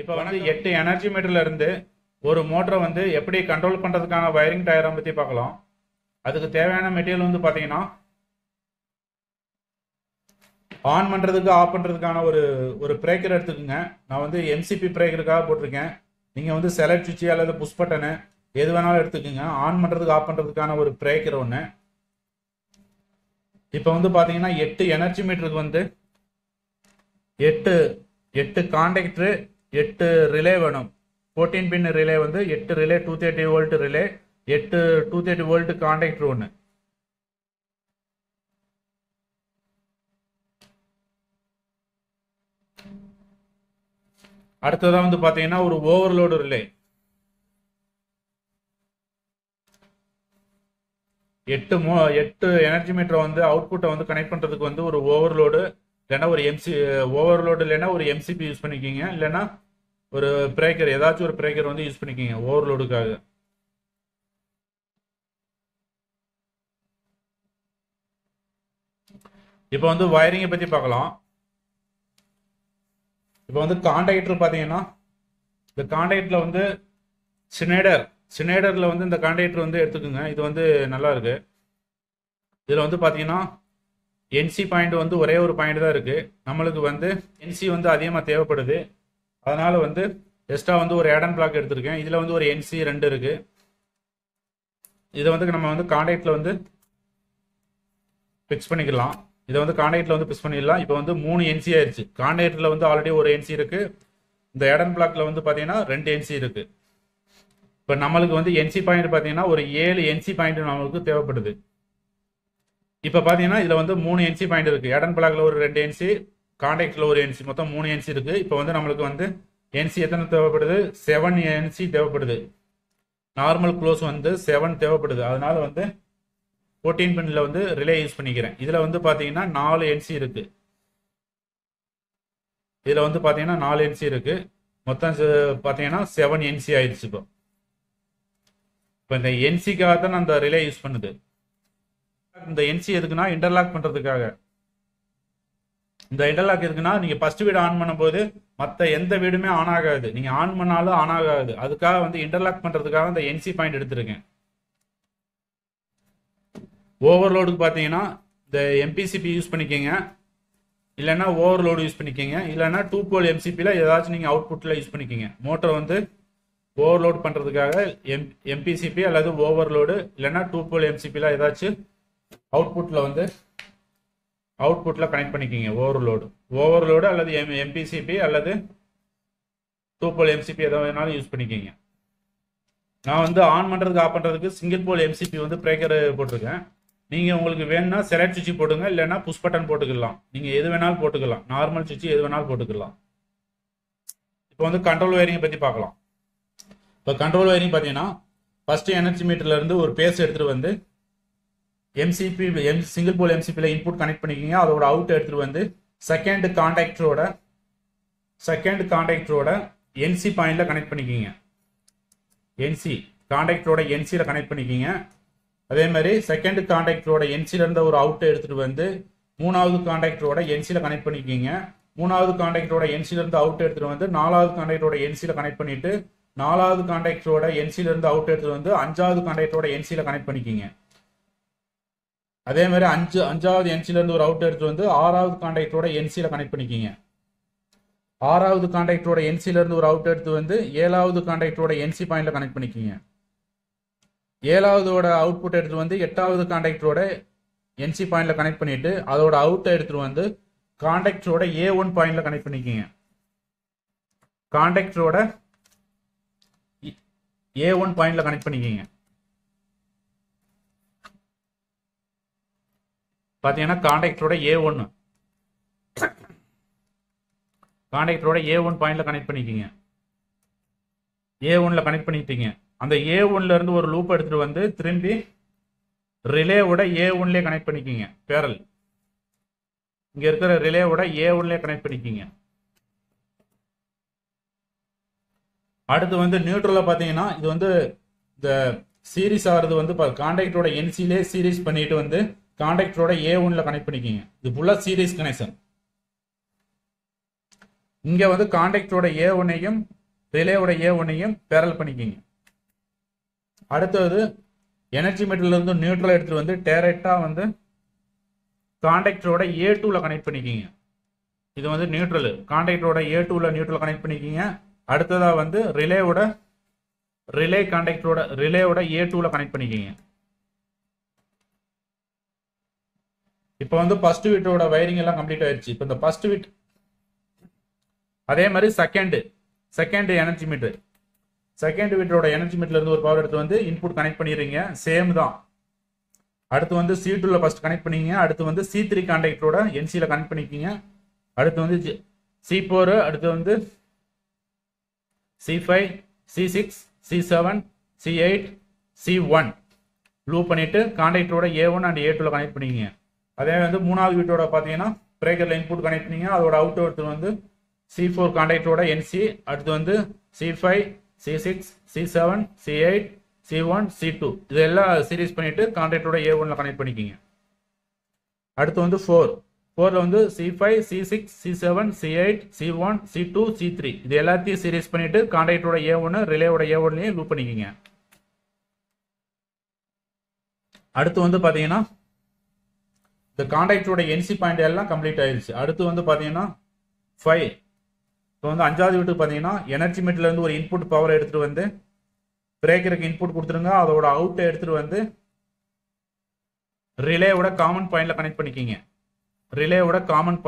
இப்போ வந்து 8 எனர்ஜி மீட்டர்ல இருந்து ஒரு மோட்டரை வந்து எப்படி கண்ட்ரோல் பண்றதுக்கான வயரிங் டயக்ராம் பத்தி பார்க்கலாம். அதுக்கு தேவையான மெட்டீரியல் வந்து பாத்தீங்கன்னா ஆன் பண்றதுக்கு ஆஃப் பண்றதுக்கான ஒரு பிரேக்கர் எடுத்துக்கோங்க. நான் வந்து எம்சிபி பிரேக்கருக்காக போட்டிருக்கேன். நீங்க வந்து செலக்ட் சுவிட்ச் அல்லது புஷ் பட்டனு எது வேணாலும் எடுத்துக்கோங்க. ஆன் பண்றதுக்கு ஆஃப் பண்றதுக்கான ஒரு பிரேக்கர் ஒன்று. இப்போ வந்து பாத்தீங்கன்னா 8 எனர்ஜி மீட்டருக்கு வந்து 8 கான்டாக்டர் 8 ரிலே வேணும். 14 பின் ரிலே வந்து 8 relay 230 volt relay 8 230 volt contactor ஒன்று. அடுத்ததான் வந்து பாத்தீங்கன்னா ஒரு ஓவர்லோடு ரிலே 8 எனர்ஜி மீட்டரை வந்து அவுட்புட்டை வந்து கனெக்ட் பண்றதுக்கு வந்து ஒரு ஓவர்லோடு இல்லைன்னா ஒரு ஓவர்லோடு இல்லைன்னா ஒரு எம்சிபி யூஸ் பண்ணிக்கிங்க. இல்லைன்னா ஒரு பிரேக்கர் ஏதாச்சும் ஒரு பிரேக்கர் வந்து யூஸ் பண்ணிக்கிங்க ஓவர்லோடுக்காக. இப்போ வந்து வயரிங்கை பத்தி பார்க்கலாம். இப்போ வந்து கான்டாக்டர் பார்த்தீங்கன்னா இந்த கான்டாக்டர்ல வந்து சினேடர்ல வந்து இந்த கான்டாக்டர் வந்து எடுத்துக்கோங்க. இது வந்து நல்லா இருக்கு. இதுல வந்து பாத்தீங்கன்னா என்சி பாயிண்ட் வந்து ஒரே ஒரு பாயிண்ட் தான் இருக்கு. நம்மளுக்கு வந்து என்சி வந்து அதிகமாக தேவைப்படுது. அதனால வந்து எக்ஸ்ட்ரா வந்து ஒரு ஏடன் பிளாக் எடுத்திருக்கேன். இதுல வந்து ஒரு என்சி 2 இருக்கு. இதை வந்து நம்ம வந்து கான்டாக்ட்ல வந்து பிக்ஸ் பண்ணிக்கலாம். இதை வந்து கான்டாக்ட்ல வந்து பிக்ஸ் பண்ணிடலாம். இப்போ வந்து 3 என்சி ஆயிடுச்சு. கான்டாக்ட்ல வந்து ஆல்ரெடி ஒரு என்சி இருக்கு. இந்த ஏடன் பிளாக்ல வந்து பாத்தீங்கன்னா 2 என்சி இருக்கு. இப்போ நம்மளுக்கு வந்து என்சி பாயிண்ட் பாத்தீங்கன்னா ஒரு 7 என்சி பாயிண்ட் நம்மளுக்கு தேவைப்படுது. இப்போ பாத்தீங்கன்னா இதுல வந்து 3 என்சி பாயிண்ட் இருக்கு. ஏடன் பிளாக்ல ஒரு 2 என்சி, கான்டாக்ட்ல ஒரு என்சி, மொத்தம் 3 என்சி இருக்கு. இப்போ வந்து நம்மளுக்கு வந்து என்சி எத்தனை தேவைப்படுது? 7 என்சி தேவைப்படுது. நார்மல் க்ளோஸ் வந்து 7 தேவைப்படுது. அதனால வந்து 14 பின்ல வந்து ரிலே யூஸ் பண்ணிக்கிறேன். இதுல வந்து பாத்தீங்கன்னா 4 என்சி இருக்கு. இதுல வந்து பாத்தீங்கன்னா 4 என்சி இருக்கு. மொத்தம் பாத்தீங்கன்னா 7 என்சி ஆயிடுச்சு. இப்போ இந்த என்சிக்காக தான் அந்த ரிலே யூஸ் பண்ணுது. இந்த என்சி எதுக்குன்னா இன்டர்லாக் பண்றதுக்காக. இந்த இன்டர்லாக் எதுக்குன்னா நீங்க ஃபர்ஸ்ட் வீடு ஆன் பண்ணும்போது மற்ற எந்த வீடுமே ஆன் ஆகாது. நீங்க ஆன் பண்ணாலும் ஆன் ஆகாது. அதுக்காக வந்து இன்டர்லாக் பண்றதுக்காக இந்த என்சி பாயிண்ட் எடுத்திருக்கேன். ஓவர்லோடுக்கு பாத்தீங்கன்னா இந்த எம்பிசிபி யூஸ் பண்ணிக்கோங்க. இல்லைன்னா ஓவர்லோடு யூஸ் பண்ணிக்கோங்க. இல்லைன்னா 2 போல் எம்சிபியில் ஏதாச்சும் நீங்கள் அவுட்புட்டில் யூஸ் பண்ணிக்கோங்க. மோட்டரை வந்து ஓவர்லோட் பண்ணுறதுக்காக எம்பிசிபி அல்லது ஓவர்லோடு இல்லைன்னா 2 போல் எம்சிபியில் ஏதாச்சும் அவுட்புட்டில் கனெக்ட் பண்ணிக்கோங்க. ஓவர்லோடு அல்லது எம்பிசிபி அல்லது 2 போல் எம்சிபி எதை வேணாலும் யூஸ் பண்ணிக்கோங்க. நான் வந்து ஆன் பண்ணுறதுக்கு ஆஃப் பண்ணுறதுக்கு சிங்கிள் போல் எம்சிபி வந்து பிரேக்கர் போட்டிருக்கேன். நீங்கள் உங்களுக்கு வேணும்னா செலக்ட் சுவிட்ச் போடுங்க. இல்லைன்னா புஷ் பட்டன் போட்டுக்கலாம். நீங்கள் எது வேணாலும் போட்டுக்கலாம். நார்மல் சுவிட்ச் எது வேணாலும் போட்டுக்கலாம். இப்போ வந்து கண்ட்ரோல் வயரிங்கை பற்றி பார்க்கலாம். இப்போ கண்ட்ரோல் வயரிங் பார்த்தீங்கன்னா ஃபர்ஸ்ட் எனர்ஜி மீட்டர்ல இருந்து ஒரு பேஸ் எடுத்துகிட்டு வந்து சிங்கிள் போல் எம்சிபியில் இன்புட் கனெக்ட் பண்ணிக்கிங்க. அதோட அவுட் எடுத்துகிட்டு வந்து செகண்ட் கான்டாக்டரோட என்சி பாயிண்ட்ல கனெக்ட் பண்ணிக்கிங்க. கான்டாக்டரோட என்சியில் கனெக்ட் பண்ணிக்கிங்க. அதே மாதிரி செகண்ட் கான்டாக்டரோட என்சில இருந்த ஒரு அவுட்டை எடுத்துட்டு வந்து 3வது கான்டாக்டரோட என்சில கனெக்ட் பண்ணிக்கிங்க. 3வது கான்டாக்டரோட என்சில இருந்து அவுட் எடுத்துட்டு வந்து 4வது கான்டாக்டரோட என்சில கனெக்ட் பண்ணிட்டு 4வது கான்டாக்டரோட என்சில இருந்து அவுட் எடுத்துட்டு வந்து 5வது கான்டாக்டரோட என்சில கனெக்ட் பண்ணிக்கிங்க. அதே மாதிரி 5வது என்சில இருந்து ஒரு அவுட் எடுத்துட்டு வந்து 6வது கான்டாக்டரோட என்சில கனெக்ட் பண்ணிக்கிங்க. 6வது கான்டாக்டரோட என்சில இருந்து ஒரு அவுட் எடுத்து வந்து 7வது கான்டாக்டரோட என்சி பாயிண்ட்ல கனெக்ட் பண்ணிக்கிங்க. 7வதோட அவுட்புட் எடுத்துட்டு வந்து 8வது கான்டாக்டரோட என்சி பாயிண்ட்ல கனெக்ட் பண்ணிட்டு அதோட அவுட்டை எடுத்துட்டு வந்து கான்டாக்டரோட A1 பாயிண்ட்ல கனெக்ட் பண்ணிக்கிங்க. கான்டாக்டரோட A1 பாயிண்ட்ல கனெக்ட் பண்ணிக்கிங்க. பாத்தீங்கன்னா கான்டாக்டரோட A1 பாயிண்ட்ல கனெக்ட் பண்ணிக்கிங்க. A1ல கனெக்ட் பண்ணிட்டீங்க. அந்த A1ல இருந்து ஒரு லூப் எடுத்துட்டு வந்து திரும்பி ரிலேவோட A1ல கனெக்ட் பண்ணிக்கிங்க. பேரல் இங்க இருக்கிற ரிலேவோட A1ல கனெக்ட் பண்ணிக்கிங்க. அடுத்து வந்து நியூட்ரல்ல பாத்தீங்கன்னா இது வந்து இந்த சீரிஸ் ஆகிறது வந்து கான்டாக்டரோட என்சிலே சீரிஸ் பண்ணிட்டு வந்து கான்டாக்டரோட A1ல கனெக்ட் பண்ணிக்கிங்க. இது ஃபுல்லா சீரிஸ் கனெக்ஷன். இங்க வந்து கான்டாக்டோட A1ஐயும் ரிலேவோட A1ஐயும் பேரல் பண்ணிக்கிங்க. அடுத்தது எனர்ஜி மீட்டர்ல இருந்து நியூட்ரல் எடுத்துட்டு வந்து டைரக்டா வந்து கான்டாக்டரோட A2ல கனெக்ட் பண்ணிக்கிங்க. இது வந்து நியூட்ரல். கான்டாக்டரோட A2ல நியூட்ரல் கனெக்ட் பண்ணிக்கிங்க. அடுத்ததா வந்து ரிலே கான்டாக்டரோட A2ல கனெக்ட் பண்ணிக்கிங்க. இப்போ வந்து ஃபர்ஸ்ட் வீட்டோட வயரிங் எல்லாம் கம்ப்ளீட் ஆயிடுச்சு. இப்போ இந்த ஃபர்ஸ்ட் வீட் அதே மாதிரி செகண்ட் எனர்ஜி மீட்டர். செகண்ட் வீட்டோட எனர்ஜி மீட்டர்ல இருந்து ஒரு பவர் எடுத்து வந்து இன்புட் கனெக்ட் பண்ணிடுறீங்க. சேம் தான். அடுத்து வந்து C2ல ஃபர்ஸ்ட் கனெக்ட் பண்ணிக்கிங்க. அடுத்து வந்து C3 கான்டாக்டரோட NCல கனெக்ட் பண்ணிக்கிங்க. அடுத்து வந்து C4, அடுத்து வந்து C5, C6, C7, C8, C1 loop பண்ணிட்டு கான்டாக்டரோட A1 அண்ட் A2ல கனெக்ட் பண்ணிக்கிங்க. அதே வந்து மூணாவது வீட்டோட பார்த்தீங்கன்னா பிரேக்கர்ல இன்புட் கனெக்ட் பண்ணிங்க. அதோட அவுட் எடுத்து வந்து C4 கான்டாக்டரோட NC, அடுத்து வந்து C5, C6, C7, C8, C1, C2 இதெல்லாம் சீரிஸ் பண்ணிட்டு கான்டாக்டரோட A1ல கனெக்ட் பண்ணிக்கிங்க. அடுத்து வந்து 4ல வந்து C5, C6, C7, C8, C1, C2, C3 இது எல்லாத்தையும் சீரிஸ் பண்ணிட்டு கான்டாக்டரோட A1 ரிலேவோட A1லயும் லூப் பண்ணிக்கிங்க. அடுத்து வந்து பாத்தீங்கன்னா இந்த கான்டாக்டரோட NC பாயிண்ட் எல்லாம் கம்ப்ளீட் ஆயிடுச்சு. அடுத்து வந்து பாத்தீங்கன்னா 5. இப்போ வந்து அஞ்சாவது வீட்டுக்கு பாத்தீங்கன்னா எனர்ஜி மீட்டர்ல இருந்து ஒரு இன்புட் பவர் எடுத்துட்டு வந்து பிரேக்கருக்கு இன்புட் கொடுத்துருங்க. அதோட அவுட்டை எடுத்துட்டு வந்து ரிலேவோட காமன் பாயிண்ட்ல கனெக்ட் பண்ணிக்கிங்க. ரிலேவோட காமன்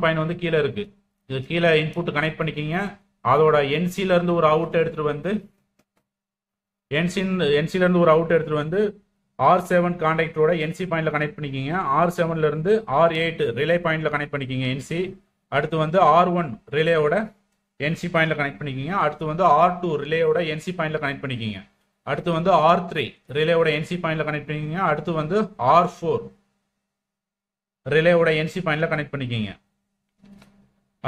பாயிண்ட் வந்து கீழே இருக்கு. இது கீழே இன்புட் கனெக்ட் பண்ணிக்கிங்க. அதோட NCல இருந்து ஒரு அவுட் எடுத்துட்டு வந்து NCல இருந்து ஒரு அவுட் எடுத்துட்டு வந்து R7 கான்டாக்டரோட NC பாயிண்ட்ல கனெக்ட் பண்ணிக்கிங்க. R7ல இருந்து R8 ரிலே பாயிண்ட்ல கனெக்ட் பண்ணிக்கிங்க NC. அடுத்து வந்து R1 ரிலேவோட NC பாயிண்ட்ல கனெக்ட் பண்ணிக்கிங்க. அடுத்து வந்து R2 ரிலேவோட NC பாயிண்ட்ல கனெக்ட் பண்ணிக்கிங்க. அடுத்து வந்து R3 ரிலேவோட NC பாயிண்ட்ல கனெக்ட் பண்ணிக்கிங்க. அடுத்து வந்து R4 ரிலேவோட NC பாயிண்ட்ல கனெக்ட் பண்ணிக்கிங்க.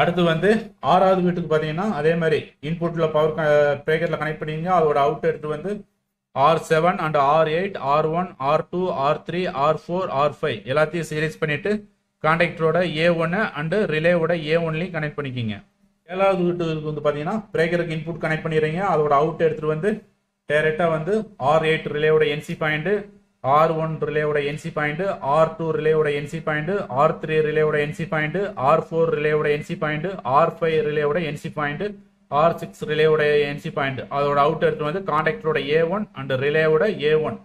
அடுத்து வந்து ஆறாவது வீட்டுக்கு பார்த்தீங்கன்னா அதே மாதிரி இன்புட்ல பவர் பிரேக்கர்ல கனெக்ட் பண்ணிக்கிங்க. அதோட அவுட் எடுத்து வந்து R7 and R8, R1, R2, R3, R4, R5 எல்லாத்தையும் சீரிஸ் பண்ணிட்டு கான்டாக்டரோட A1 அண்ட் ரிலேவோட A1லயும் கனெக்ட் பண்ணிக்கிங்க. ஏழாவது வீட்டுக்கு வந்து பார்த்தீங்கன்னா பிரேக்கருக்கு இன்புட் கனெக்ட் பண்ணிடுறீங்க. அதோட அவுட் எடுத்துட்டு வந்து டைரக்டா வந்து R8 ரிலேவோட NC point, R1 ரிலேவோட NC point, R2 ரிலேவோட NC point, R3 ரிலேவோட NC பாயிண்ட், R4 ரிலேவோட NC பாயிண்ட், R5 ரிலேவோட NC பாயிண்ட், R6 ரிலேவோட NC பாயிண்ட் அதோட அவுட் எடுத்து வந்து கான்டாக்டரோட A1 அண்ட் ரிலேவோட A1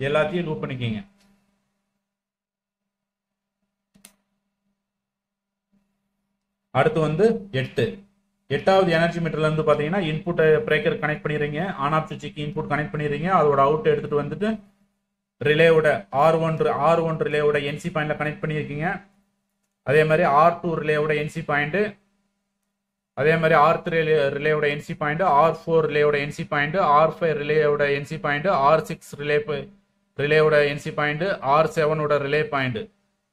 எல்லாத்தையும் லூப் பண்ணிக்கிங்க. அடுத்து வந்து 8வது எனர்ஜி மீட்டர்ல இருந்து பாத்தீங்கன்னா இன்புட் பிரேக்கர் கனெக்ட் பண்ணிடுறீங்க. ஆன் ஆஃப் சுவிட்சுக்கு இன்புட் கனெக்ட் பண்ணிடுறீங்க. அதோட அவுட் எடுத்துட்டு வந்துட்டு ரிலேவோட R1 ரிலேவோட NC பாயிண்ட்ல கனெக்ட் பண்ணியிருக்கீங்க. அதே மாதிரி R2 ரிலேவோட NC பாயிண்ட், அதே மாதிரி R3 ரிலேவோட NC பாயிண்ட், R4 ரிலேவோட NC பாயிண்ட், R5 ரிலேவோட NC பாயிண்ட், R6 ரிலேவோட NC பாயிண்ட், R7ஓட ரிலே பாயிண்ட்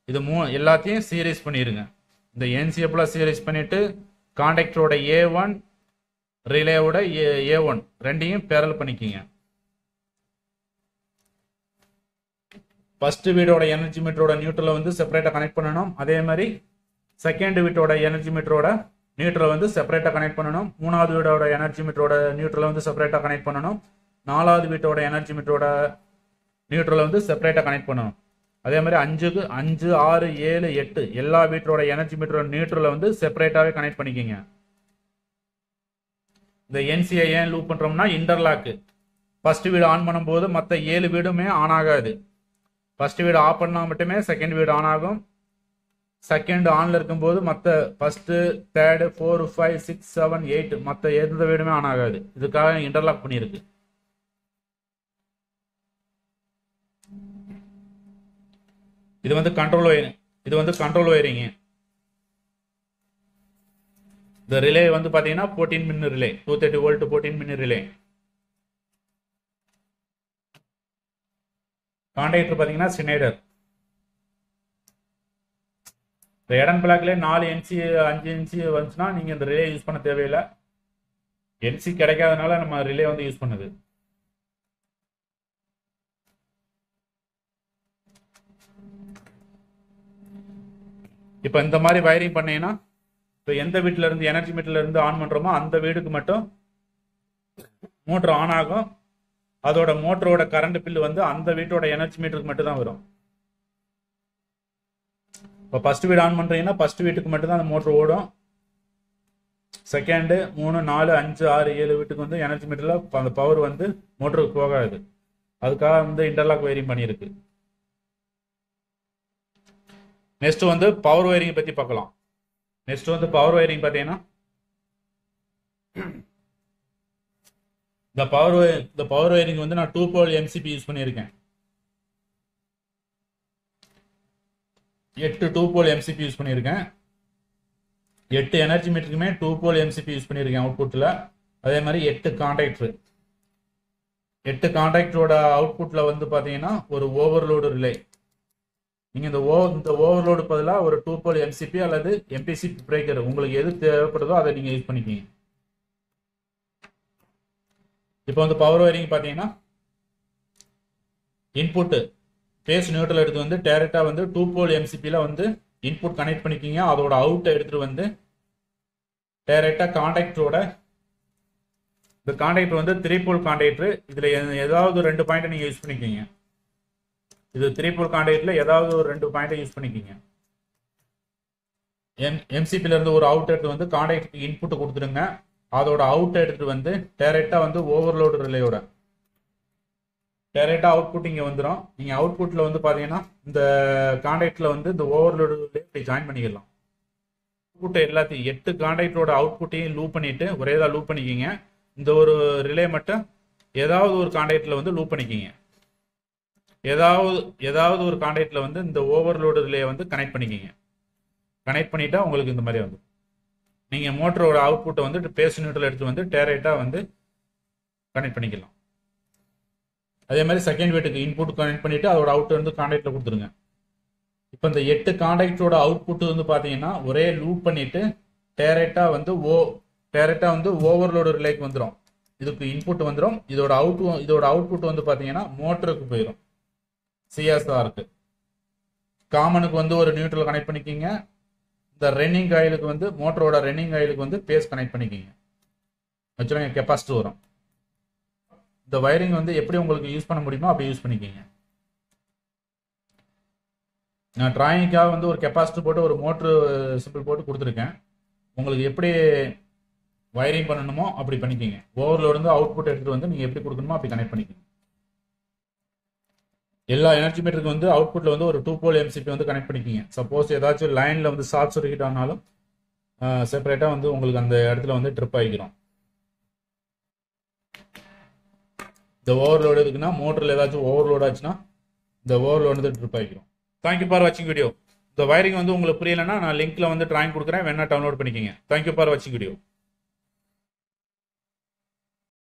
இது எல்லாத்தையும் சீரிஸ் பண்ணிருங்க. இந்த NC எல்லாம் சீரிஸ் பண்ணிட்டு கான்டாக்டரோட A1 ரிலேவோட A1 ரெண்டையும் பேரல் பண்ணிக்கிங்க. ஃபர்ஸ்ட் வீடோட எனர்ஜி மீட்டரோட நியூட்ரலை வந்து செப்பரேட்டா கனெக்ட் பண்ணணும். அதே மாதிரி செகண்ட் வீட்டோட எனர்ஜி மீட்டரோட நியூட்ரலை வந்து செப்பரேட்டா கனெக்ட் பண்ணணும். மூணாவது வீடோட எனர்ஜி மீட்டரோட நியூட்ரலை வந்து செப்பரேட்டா கனெக்ட் பண்ணணும். நாலாவது வீட்டோட எனர்ஜி மீட்டரோட நியூட்ரலை வந்து செப்பரேட்டா கனெக்ட் பண்ணணும். அதே மாதிரி 5, 6, 7, 8 எல்லா வீட்டோட எனர்ஜி மீட்டரோட நியூட்ரலை வந்து செப்பரேட்டாவே கனெக்ட் பண்ணிக்கிங்க. இந்த NCஐ ஏன் லூப் பண்றோம்னா இன்டர்லாக். ஃபர்ஸ்ட் வீடு ஆன் பண்ணும்போது மற்ற 7 வீடுமே ஆன் ஆகாது. ஃபர்ஸ்ட் வீடு ஆஃப் பண்ணா மட்டுமே செகண்ட் வீடு ஆன் ஆகும். செகண்ட் ஆன்ல இருக்கும்போது மற்ற ஃபர்ஸ்ட், தேர்ட், 4, 5, 6, 7, 8 மற்ற எந்த வீடுமே ஆன் ஆகாது. இதுக்காக இன்டர்லாக் பண்ணியிருக்கு. இது வந்து கண்ட்ரோல் வயரிங். இந்த ரிலே வந்து பாத்தீங்கன்னா 14 மின் ரிலே, 230 வோல்ட் 14 மின் ரிலே. கான்டாக்டர் பாத்தீங்கன்னா சினைடர். எடன் பிளாக்ல 4 NC 5 NC வந்துச்சுன்னா நீங்க இந்த ரிலே யூஸ் பண்ண தேவையில்லை. NC கிடைக்காதனால நம்ம ரிலே வந்து யூஸ் பண்ணுது. இப்போ இந்த மாதிரி வயரிங் பண்ணீங்கன்னா இப்போ எந்த வீட்டில் இருந்து எனர்ஜி மீட்டர்ல இருந்து ஆன் பண்ணுறோமோ அந்த வீடுக்கு மட்டும் மோட்டர் ஆன் ஆகும். அதோட மோட்டரோட கரண்ட் பில் வந்து அந்த வீட்டோட எனர்ஜி மீட்டருக்கு மட்டும் தான் வரும். இப்போ ஃபர்ஸ்ட் வீடு ஆன் பண்ணுறீங்கன்னா ஃபர்ஸ்ட் வீட்டுக்கு மட்டும் தான் அந்த மோட்டர் ஓடும். செகண்டு 3 4 5 6 7 வீட்டுக்கு வந்து எனர்ஜி மீட்டரில் அந்த பவர் வந்து மோட்டருக்கு போகாது. அதுக்காக வந்து இன்டர்லாக் வயரிங் பண்ணியிருக்கு. நெக்ஸ்ட் வந்து பவர் வயரிங் பற்றி பார்க்கலாம். நெக்ஸ்ட் வந்து பவர் வயரிங் பார்த்தீங்கன்னா இந்த பவர் வயரிங் வந்து நான் 2 போல் எம்சிபி யூஸ் பண்ணியிருக்கேன். 8 2 போல் எம்சிபி யூஸ் பண்ணியிருக்கேன். 8 எனர்ஜி மீட்டருக்குமே 2 போல் எம்சிபி யூஸ் பண்ணியிருக்கேன் அவுட்புட்டில். அதே மாதிரி 8 கான்டாக்டர். 8 கான்டாக்டரோட அவுட்புட்டில் வந்து பார்த்தீங்கன்னா ஒரு ஓவர்லோடு ரிலே. நீங்கள் இந்த ஓவர்லோடு பதிலாக ஒரு 2 போல் எம்சிபி அல்லது எம்பிசிபி பிரேக்கர் உங்களுக்கு எது தேவைப்படுதோ அதை நீங்கள் யூஸ் பண்ணிக்கிங்க. இப்போ வந்து பவர் வயரிங் பார்த்தீங்கன்னா இன்புட்டு பேஸ் நியூட்ரல் எடுத்து வந்து டைரெக்டாக வந்து 2 போல் எம்சிபியில் வந்து இன்புட் கனெக்ட் பண்ணிக்கிங்க. அதோட அவுட்டை எடுத்துகிட்டு வந்து டைரெக்டாக கான்டாக்டரோட இந்த கான்டாக்டர் வந்து 3 போல் கான்டாக்டர். இதில் ஏதாவது 2 பாயிண்ட்டை நீங்கள் யூஸ் பண்ணிக்கிங்க. இது 3 போல் கான்டாக்டரில் ஏதாவது ஒரு 2 பாயிண்ட்டை யூஸ் பண்ணிக்கிங்க. எம்சிபியிலேருந்து ஒரு அவுட் எடுத்து வந்து கான்டாக்டருக்கு இன்புட்டை கொடுத்துருங்க. அதோட அவுட்டை எடுத்துகிட்டு வந்து டைரெக்டாக வந்து ஓவர்லோடு ரிலேயோட டைரெக்டாக அவுட்புட் இங்கே வந்துடும். நீங்கள் அவுட்புட்டில் வந்து பார்த்தீங்கன்னா இந்த கான்டாக்டில் வந்து இந்த ஓவர்லோடு இப்படி ஜாயின் பண்ணிக்கலாம். அவுட்புட்டை எல்லாத்தையும் 8 கான்டாக்டரோட அவுட்புட்டையும் லூப் பண்ணிவிட்டு ஒரே தான் லூப் பண்ணிக்கிங்க. இந்த ஒரு ரிலே மட்டும் ஏதாவது ஒரு கான்டாக்டில் வந்து லூப் பண்ணிக்கிங்க. ஏதாவது ஒரு கான்டாக்டில் வந்து இந்த ஓவர்லோடு ரிலே வந்து கனெக்ட் பண்ணிக்கிங்க. கனெக்ட் பண்ணிட்டா உங்களுக்கு இந்த மாதிரி வந்து நீங்கள் மோட்டரோட அவுட்புட்டை வந்து பேஸ் நியூட்ரல் எடுத்து வந்து டைரெக்டாக வந்து கனெக்ட் பண்ணிக்கலாம். அதே மாதிரி செகண்ட் வீட்டுக்கு இன்புட் கனெக்ட் பண்ணிவிட்டு அதோட அவுட் வந்து கான்டாக்டில் கொடுத்துருங்க. இப்போ இந்த 8 கான்டாக்டரோட அவுட்புட் வந்து பார்த்தீங்கன்னா ஒரே லூப் பண்ணிவிட்டு டைரெக்டாக வந்து ஓவர்லோடு ரிலேக்கு வந்துடும். இதுக்கு இன்புட் வந்துடும். இதோட அவுட்புட் வந்து பார்த்தீங்கன்னா மோட்டருக்கு போயிடும். சிஎஸ்ஆருக்கு காமனுக்கு வந்து ஒரு நியூட்ரல் கனெக்ட் பண்ணிக்கிங்க. இந்த ரன்னிங் காயிலுக்கு வந்து மோட்டரோட ரன்னிங் காயிலுக்கு வந்து பேஸ் கனெக்ட் பண்ணிக்கிங்க. ஆக்சுவலாக கெப்பாசிட்டி வரும். இந்த வயரிங் வந்து எப்படி உங்களுக்கு யூஸ் பண்ண முடியுமோ அப்படி யூஸ் பண்ணிக்கிங்க. நான் டிராயிங்காக வந்து ஒரு கெப்பாசிட்டி போட்டு ஒரு மோட்ரு சிம்பிள் போட்டு கொடுத்துருக்கேன். உங்களுக்கு எப்படி வயரிங் பண்ணணுமோ அப்படி பண்ணிக்கிங்க. ஓவர்லோடு வந்து அவுட்புட் எடுத்துகிட்டு வந்து நீங்கள் எப்படி கொடுக்கணுமோ அப்படி கனெக்ட் பண்ணிக்கிங்க. எல்லா எனர்ஜி மீட்டருக்கு வந்து அவுட்புட்டில் வந்து ஒரு 2 போல் எம்சிபி வந்து கனெக்ட் பண்ணிக்கிங்க. சப்போஸ் ஏதாச்சும் லைனில் வந்து ஷார்ட் சர்க்யூட் ஆனாலும் செப்பரேட்டாக வந்து உங்களுக்கு அந்த இடத்துல வந்து ட்ரிப் ஆகிக்கிறோம். இந்த ஓவர்லோடு இருக்குன்னா மோட்டரில் ஏதாச்சும் ஓவர்லோட் ஆச்சுன்னா இந்த ஓவர்லோடு வந்து ட்ரிப் ஆகிக்கிறோம். தேங்க்யூ ஃபார் வாட்சிங் வீடியோ. இந்த வயரிங் வந்து உங்களுக்கு புரியலைன்னா நான் லிங்க்ல வந்து டிராயிங் கொடுக்குறேன், வேணா டவுன்லோட் பண்ணிக்கிங்க. தேங்க்யூ ஃபார் வாட்சிங் வீடியோ.